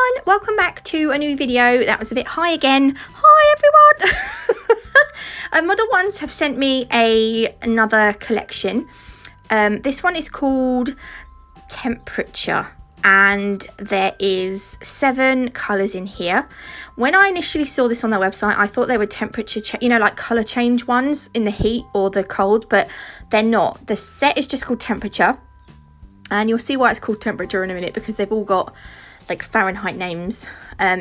everyone, welcome back to a new video. That was a bit high again. Hi everyone. Modelones have sent me another collection. This one is called Temperature and there is 7 colours in here. When I initially saw this on their website, I thought they were temperature, like colour change ones in the heat or the cold, but they're not. The set is just called Temperature. And you'll see why it's called Temperature in a minute, because they've all got like Fahrenheit names.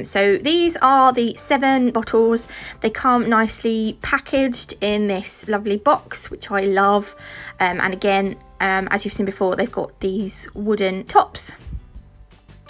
So these are the 7 bottles. They come nicely packaged in this lovely box, which I love. And again, as you've seen before, they've got these wooden tops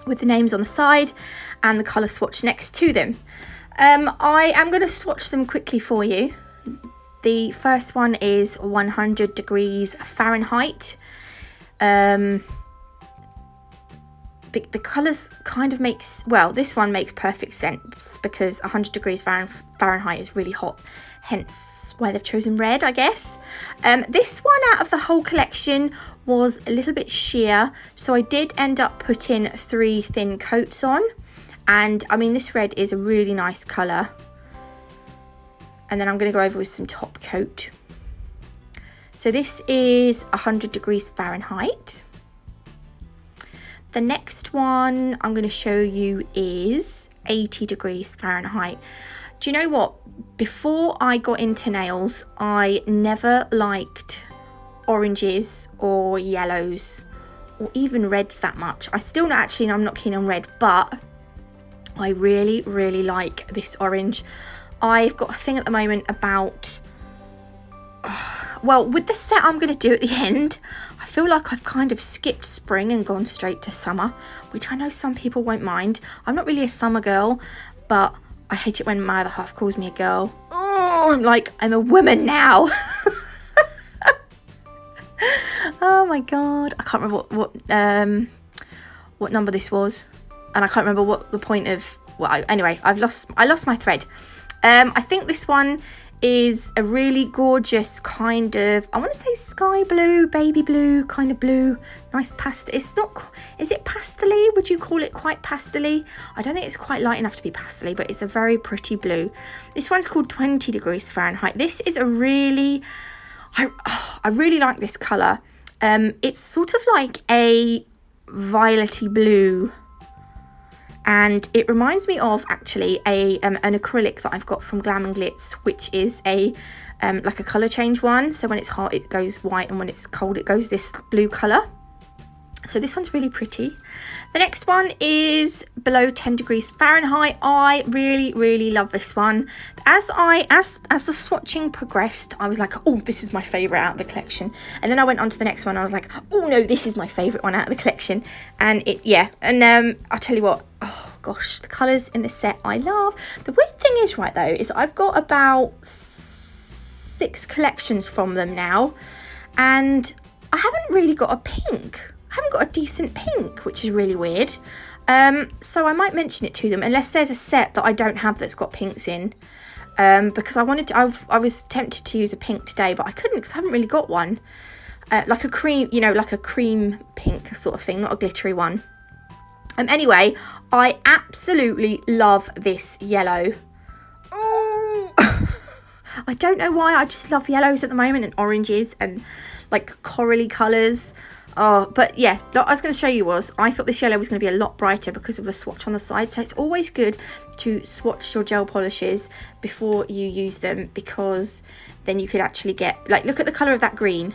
with the names on the side and the colour swatch next to them. I am going to swatch them quickly for you. The first one is 100 degrees Fahrenheit. The colours kind of makes, well, this one makes perfect sense because 100 degrees Fahrenheit is really hot, hence why they've chosen red, I guess. This one out of the whole collection was a little bit sheer, so I did end up putting 3 thin coats on, and I mean this red is a really nice colour. And then I'm going to go over with some top coat. So this is 100 degrees Fahrenheit. The next one I'm going to show you is 80 degrees Fahrenheit. Do you know what? Before I got into nails, I never liked oranges or yellows or even reds that much. I'm not keen on red, but I really, really like this orange. I've got a thing at the moment about, well, with the set I'm going to do at the end, I feel like I've kind of skipped spring and gone straight to summer, which I know some people won't mind. I'm not really a summer girl, but I hate it when my other half calls me a girl. Oh, I'm a woman now. Oh my god, I can't remember what number this was, and I can't remember what the point of. Well, anyway, I lost my thread. I think this one is a really gorgeous kind of, I want to say sky blue, baby blue kind of blue, nice pastel. It's not, is it pastel-y? Would you call it quite pastel-y? I don't think it's quite light enough to be pastel-y, but it's a very pretty blue. This one's called 20 degrees Fahrenheit. This is a really, I really like this colour. It's sort of like a violety blue. And it reminds me of actually an acrylic that I've got from Glam and Glitz, which is a like a colour change one. So when it's hot it goes white, and when it's cold it goes this blue colour. So this one's really pretty. The next one is below 10 degrees Fahrenheit. I really, really love this one. As the swatching progressed, I was like, oh, this is my favourite out of the collection. And then I went on to the next one. I was like, oh no, this is my favourite one out of the collection. And I'll tell you what, oh gosh, the colours in this set I love. The weird thing is, right though, is I've got about 6 collections from them now, and I haven't really got a pink. I haven't got a decent pink, which is really weird. So I might mention it to them, unless there's a set that I don't have that's got pinks in. Because I was tempted to use a pink today, but I couldn't because I haven't really got one. Like a cream, like a cream pink sort of thing, not a glittery one. Anyway, I absolutely love this yellow. Oh! I don't know why, I just love yellows at the moment, and oranges and like corally colours. Oh, but yeah, what I was going to show you was, I thought this yellow was going to be a lot brighter because of the swatch on the side. So it's always good to swatch your gel polishes before you use them, because then you could actually get, like, look at the colour of that green,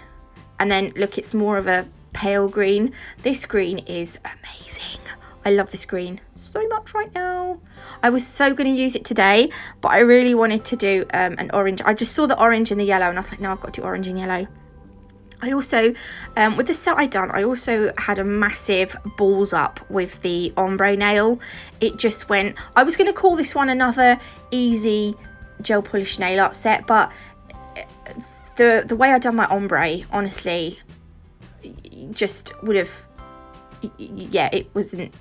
and then look, it's more of a pale green. This green is amazing. I love this green so much right now. I was so going to use it today, but I really wanted to do an orange. I just saw the orange and the yellow, and I was like, no, I've got to do orange and yellow. I also, with the set I done, I also had a massive balls up with the ombre nail. It just went, I was going to call this one another easy gel polish nail art set, but the way I done my ombre, honestly, just would have, yeah, it wouldn't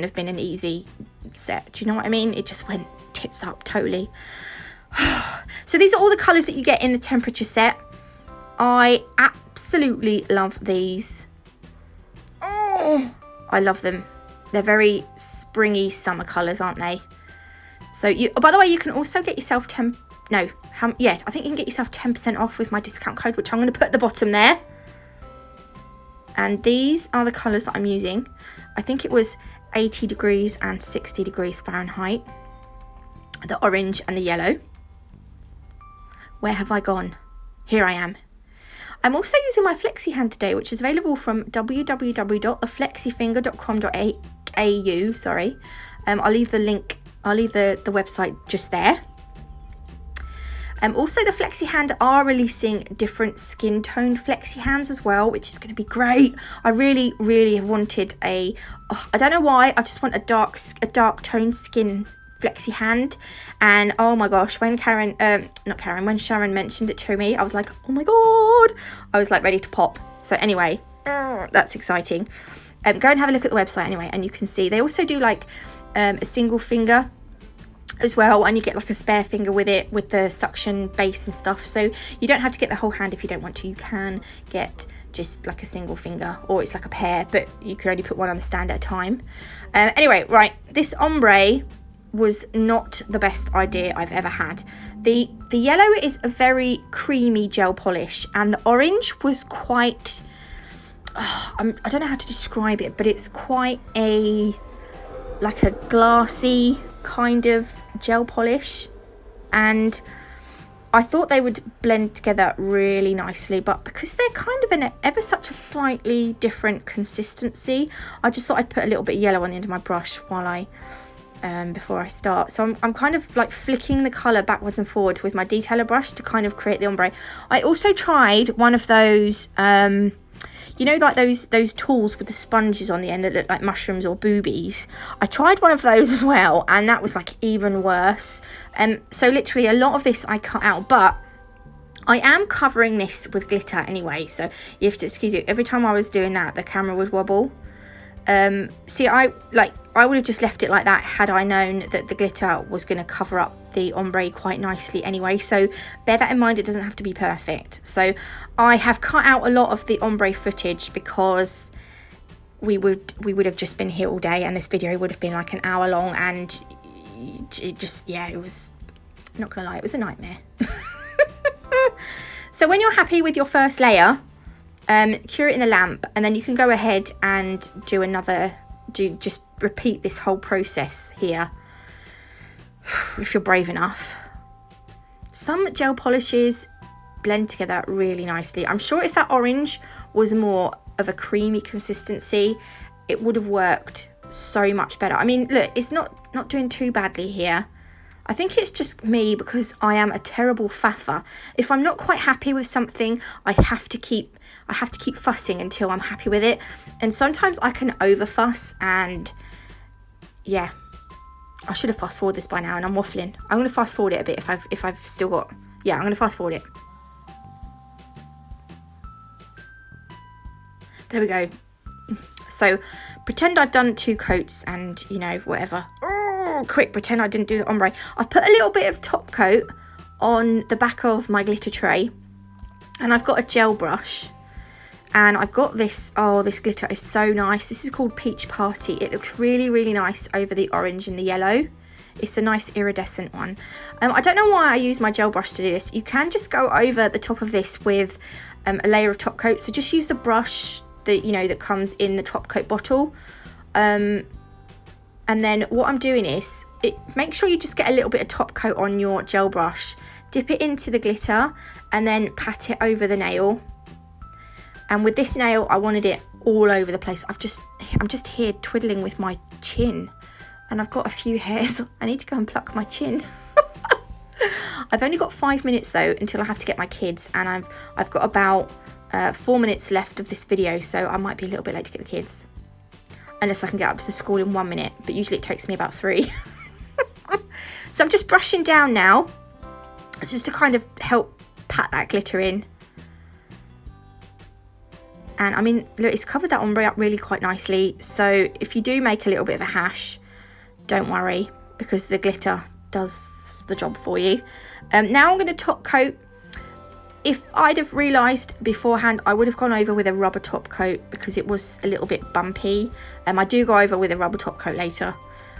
have been an easy set. Do you know what I mean? It just went tits up totally. So these are all the colours that you get in the Temperature set. I absolutely love these. Oh, I love them. They're very springy summer colours, aren't they? So you, oh, by the way, you can also get yourself I think you can get yourself 10% off with my discount code, which I'm going to put at the bottom there. And these are the colours that I'm using. I think it was 80 degrees and 60 degrees Fahrenheit. The orange and the yellow. Where have I gone? Here I am. I'm also using my flexi hand today, which is available from www.aflexifinger.com.au. Sorry. I'll leave the link. I'll leave the website just there. Also, the flexi hand are releasing different skin tone flexi hands as well, which is going to be great. I really, really have wanted I don't know why, I just want a dark toned skin flexi hand. And oh my gosh, when when Sharon mentioned it to me, I was like, oh my god, I was like ready to pop. So anyway, that's exciting. Go and have a look at the website anyway, and you can see they also do like a single finger as well, and you get like a spare finger with it, with the suction base and stuff, so you don't have to get the whole hand if you don't want to. You can get just like a single finger, or it's like a pair, but you can only put one on the stand at a time. Anyway, right, this ombre was not the best idea I've ever had. The yellow is a very creamy gel polish, and the orange was quite I don't know how to describe it, but it's quite like a glassy kind of gel polish, and I thought they would blend together really nicely, but because they're kind of in ever such a slightly different consistency, I just thought I'd put a little bit of yellow on the end of my brush while before I start. So I'm kind of like flicking the colour backwards and forwards with my detailer brush to kind of create the ombre. I also tried one of those you know, like those tools with the sponges on the end that look like mushrooms or boobies. I tried one of those as well, and that was like even worse. So literally a lot of this I cut out, but I am covering this with glitter anyway, so you have to excuse me. Every time I was doing that, the camera would wobble. See, I would have just left it like that had I known that the glitter was going to cover up the ombre quite nicely anyway, so bear that in mind. It doesn't have to be perfect. So I have cut out a lot of the ombre footage because we would have just been here all day, and this video would have been like an hour long, and it just, yeah, it was, not gonna lie, it was a nightmare. So when you're happy with your first layer, cure it in the lamp, and then you can go ahead and just repeat this whole process here if you're brave enough. Some gel polishes blend together really nicely. I'm sure if that orange was more of a creamy consistency, it would have worked so much better. I mean, look, it's not doing too badly here. I think it's just me because I am a terrible faffer. If I'm not quite happy with something, I have to keep fussing until I'm happy with it. And sometimes I can over fuss, and yeah, I should have fast forwarded this by now, and I'm waffling. I'm going to fast forward it a bit if I've still got, yeah, I'm going to fast forward it. There we go. So pretend I've done 2 coats and, you know, whatever. Oh, quick, pretend I didn't do the ombre. I've put a little bit of top coat on the back of my glitter tray, and I've got a gel brush, and I've got this, oh, this glitter is so nice. This is called Peach Party. It looks really, really nice over the orange and the yellow. It's a nice iridescent one. I don't know why I use my gel brush to do this. You can just go over the top of this with a layer of top coat. So just use the brush that, you know, that comes in the top coat bottle. And then what I'm doing is, make sure you just get a little bit of top coat on your gel brush, dip it into the glitter, and then pat it over the nail. And with this nail, I wanted it all over the place. I'm just here twiddling with my chin, and I've got a few hairs. I need to go and pluck my chin. I've only got 5 minutes though until I have to get my kids, and I've got about 4 minutes left of this video, so I might be a little bit late to get the kids, unless I can get up to the school in 1 minute, but usually it takes me about 3. So I'm just brushing down now, just to kind of help pat that glitter in. And I mean, look, it's covered that ombre up really quite nicely. So if you do make a little bit of a hash, don't worry, because the glitter does the job for you. Now I'm going to top coat If I'd have realised beforehand, I would have gone over with a rubber top coat because it was a little bit bumpy. I do go over with a rubber top coat later.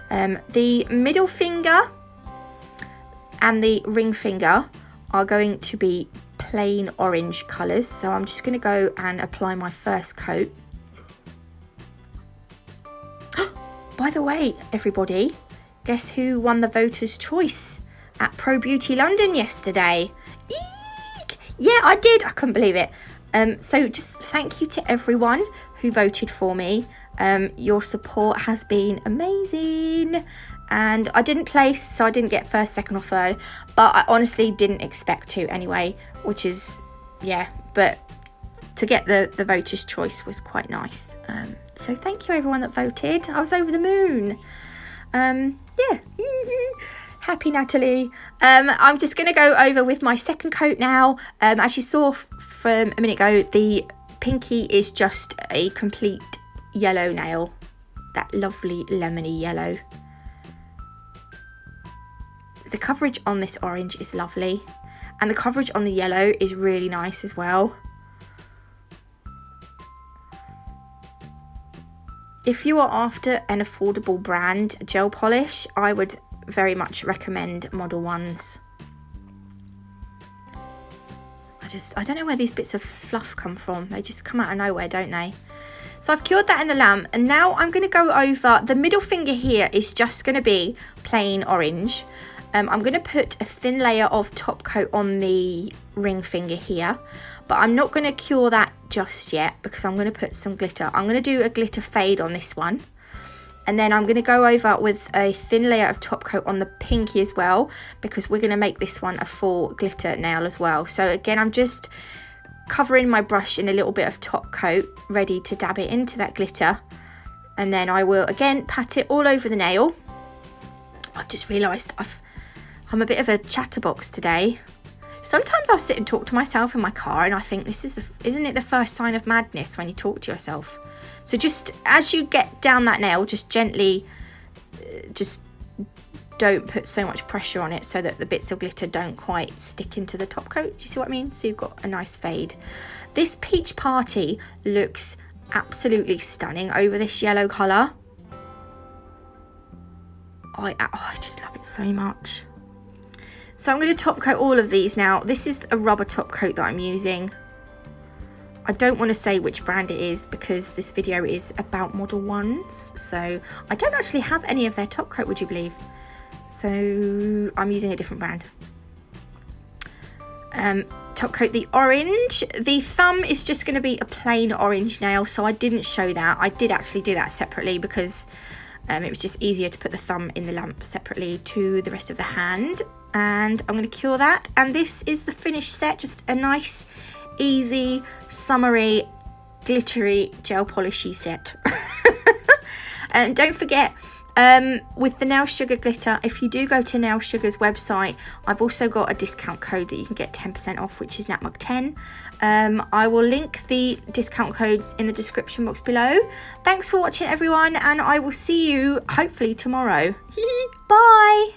The middle finger and the ring finger are going to be plain orange colours. So I'm just going to go and apply my first coat. By the way, everybody, guess who won the voters' choice at Pro Beauty London yesterday? Eek! Yeah, I did. I couldn't believe it. So just thank you to everyone who voted for me. Your support has been amazing. And I didn't place, so I didn't get first, second or third. But I honestly didn't expect to anyway, which is, yeah. But to get the voters' choice was quite nice. So thank you everyone that voted. I was over the moon. Yeah. Happy Natalie. I'm just going to go over with my second coat now. As you saw from a minute ago, the pinky is just a complete yellow nail. That lovely lemony yellow. The coverage on this orange is lovely. And the coverage on the yellow is really nice as well. If you are after an affordable brand gel polish, I would very much recommend Modelones. I don't know where these bits of fluff come from. They just come out of nowhere, don't they? So I've cured that in the lamp, and now I'm going to go over, the middle finger here is just going to be plain orange. I'm going to put a thin layer of top coat on the ring finger here, but I'm not going to cure that just yet because I'm going to put some glitter. I'm going to do a glitter fade on this one, and then I'm going to go over with a thin layer of top coat on the pinky as well, because we're going to make this one a full glitter nail as well. So again, I'm just covering my brush in a little bit of top coat, ready to dab it into that glitter, and then I will again pat it all over the nail. I've just realised I'm a bit of a chatterbox today. Sometimes I'll sit and talk to myself in my car, and I think this is isn't it the first sign of madness when you talk to yourself? So just as you get down that nail, just gently, just don't put so much pressure on it so that the bits of glitter don't quite stick into the top coat. Do you see what I mean? So you've got a nice fade. This Peach Party looks absolutely stunning over this yellow colour. I just love it so much. So I'm going to top coat all of these now. This is a rubber top coat that I'm using. I don't want to say which brand it is because this video is about Modelones. So I don't actually have any of their top coat, would you believe? So I'm using a different brand. Top coat the orange. The thumb is just going to be a plain orange nail, so I didn't show that. I did actually do that separately because it was just easier to put the thumb in the lamp separately to the rest of the hand. And I'm going to cure that, and this is the finished set. Just a nice, easy, summery, glittery, gel polishy set. And don't forget, with the Nail Sugar glitter, if you do go to Nail Sugar's website, I've also got a discount code that you can get 10% off, which is NatMug10. I will link the discount codes in the description box below. Thanks for watching, everyone, and I will see you hopefully tomorrow. Bye.